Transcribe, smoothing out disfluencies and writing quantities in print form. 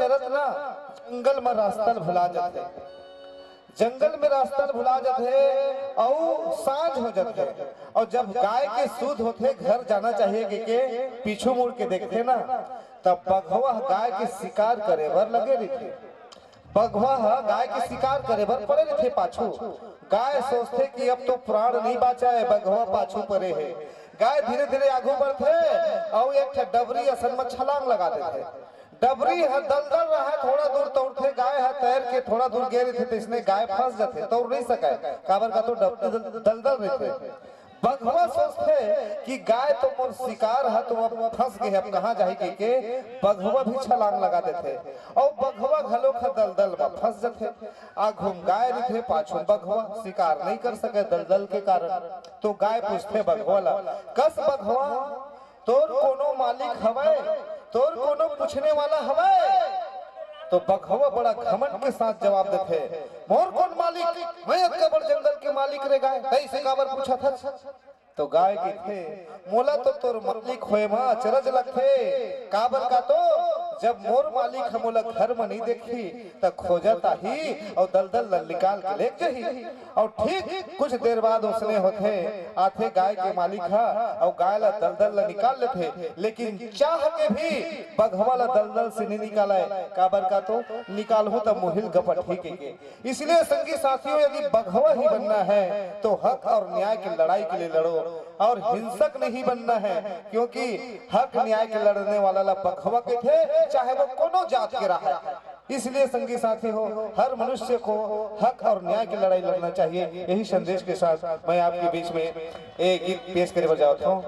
चरत ना जंगल में रास्ता भुला जाते, जंगल में रास्ता भुला जाते और सांझ हो जाते। और जब गाय के सूद होते घर जाना चाहिए के पीछू मुड़ के देखते ना, तब बघवा गाय के शिकार करे बर लगे रहते। बघवा गाय के शिकार करे बर पड़े रहते पाछू। गाय सोचते कि अब तो प्राण नहीं बाचा है, बघवा पाछू पड़े है। गाय धीरे धीरे आगू बढ़ते और एक डबरी असल में छलांग लगा देते। डबरी है दलदल रहा है, थोड़ा दूर तोड़ते, गाय है तैर के थोड़ा दूर गए थे तो इसने गाय फंस जाते, तोड़ नहीं सका काबर का तो दलदल रहते। बघवा सोचते कि गाय तो मोर शिकार है, तो अब फंस गए, अब कहाँ जाएगी के बघवा भी छलांग लगा देते और बघवा घलो खा दलदल में फंस जाते। आघुम गाय रखे पाछू बघवा शिकार नहीं कर सके दलदल के कारण। तो गाय पूछते बघवा ला, कस बघवा तोर कोनो मालिक हवे, तोर कोनो पूछने वाला हवे? तो बघवा बड़ा घमंड के साथ जवाब देते, मोर कौन मालिक, मैं इतना बड़ जंगल के मालिक रे गाय, ऐसे काबर पूछा था? तो गाय के थे, मोला तो तोर मालिक होए मां अचरज लगथे, काबर का तो जब मोर मालिक हम मोला घर में नहीं देखी तब खोजता ही और दलदल निकाल के ले जही। और ठीक कुछ देर बाद उसने होते आथे गाय के मालिक हा और गाय ला दलदल निकाल लेते, लेकिन चाह के भी बघवा ला दलदल से नहीं निकाला है, काबर का तो निकालू तब मुहिल गपट ही के। इसलिए संगी साथियों, यदि बघवा ही बनना है तो हक और न्याय की लड़ाई के लिए लड़ो और हिंसक नहीं बनना है, क्योंकि हक न्याय के लड़ने वाला ला बघवा के थे, चाहे वो कोनो जात के रहा। इसलिए संगी साथी हो, हर मनुष्य को हक और न्याय की लड़ाई लड़ना चाहिए। यही संदेश के साथ मैं आपके बीच में एक गीत पेश करे बजाता हूँ।